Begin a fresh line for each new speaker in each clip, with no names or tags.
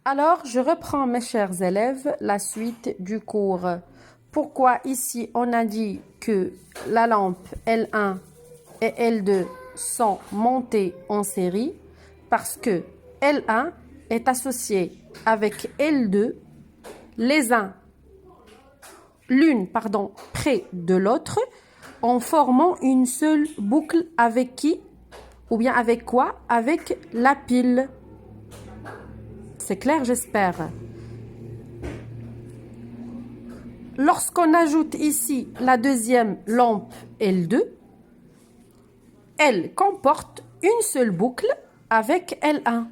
Alors, je reprends, mes chers élèves, la suite du cours. Pourquoi ici on a dit que la lampe L1 et L2 sont montées en série? Parce que L1 est associé avec L2, l'une près de l'autre, en formant une seule boucle avec qui? Ou bien avec quoi? Avec la pile. C'est clair, j'espère. Lorsqu'on ajoute ici la deuxième lampe L2, elle comporte une seule boucle avec L1.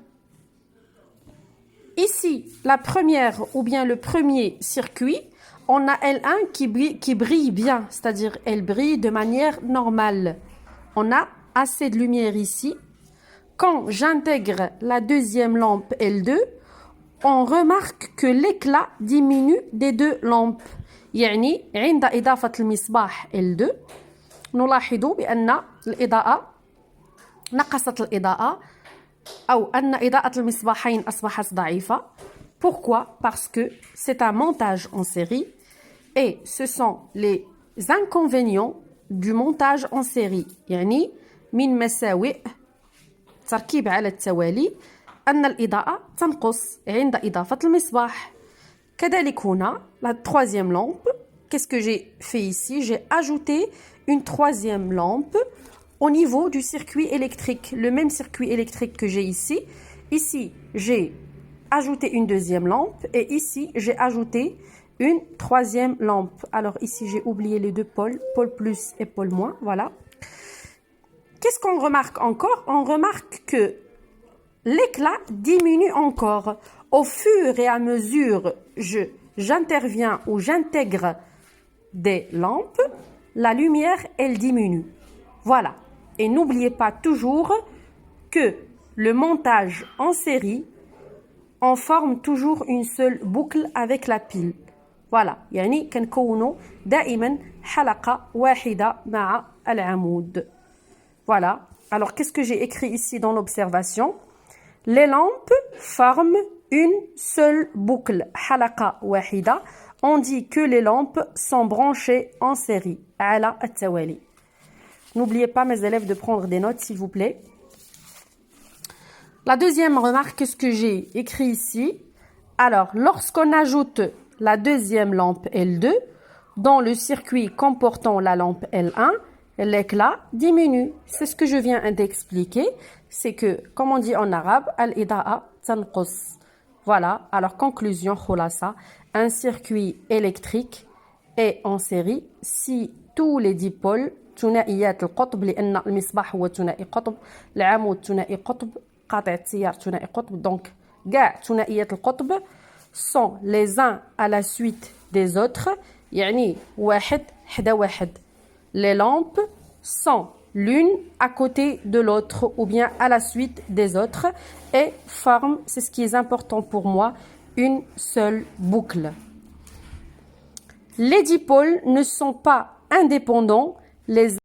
Ici, la première ou bien le premier circuit, on a L1 qui brille bien, c'est-à-dire elle brille de manière normale. On a assez de lumière ici. Quand j'intègre la deuxième lampe L2, on remarque que l'éclat diminue des deux lampes. يعني عند إضافة المصباح L2 نلاحظ بأن الإضاءة نقصت الإضاءة أو أن إضاءة المصباحين أصبحت ضعيفة. Pourquoi? Parce que c'est un montage en série et ce sont les inconvénients du montage en série. يعني من مساوئ تركيب على التوالي أن الإضاءة تنقص عند إضافة المصباح. كذلك هنا la troisième lampe. Qu'est-ce que j'ai fait ici? J'ai ajouté une troisième lampe au niveau du circuit électrique, le même circuit électrique que j'ai ici. Ici, j'ai ajouté une deuxième lampe et ici, j'ai ajouté une troisième lampe. Alors ici, j'ai oublié les deux pôles, pôle plus et pôle moins, voilà. Qu'est-ce qu'on remarque encore? On remarque que l'éclat diminue encore. Au fur et à mesure j'interviens ou j'intègre des lampes, la lumière, elle diminue. Voilà. Et n'oubliez pas toujours que le montage en série, on forme toujours une seule boucle avec la pile. Voilà. يعني كنكونوا دائما حلقة واحدة مع العمود. Voilà. Alors, qu'est-ce que j'ai écrit ici dans l'observation? Les lampes forment une seule boucle. حلقة واحدة. On dit que les lampes sont branchées en série. على التوالي. N'oubliez pas, mes élèves, de prendre des notes, s'il vous plaît. La deuxième remarque, ce que j'ai écrit ici. Alors, lorsqu'on ajoute la deuxième lampe L2 dans le circuit comportant la lampe L1, l'éclat diminue. C'est ce que je viens d'expliquer. C'est que, comme on dit en arabe, al-ida'a tanqus. Voilà. Alors, conclusion, khulasa. Un circuit électrique est en série si tous les dipôles ثنائيات القطب لأن المصباح هو ثنائي قطب العمود ثنائي قطب قاطع التيار ثنائي قطب donc كاع ثنائيات القطب sont les uns à la suite des autres يعني واحد حدا واحد. Les lampes sont l'une à côté de l'autre ou bien à la suite des autres et forment, c'est ce qui est important pour moi, une seule boucle. Les dipôles ne sont pas indépendants les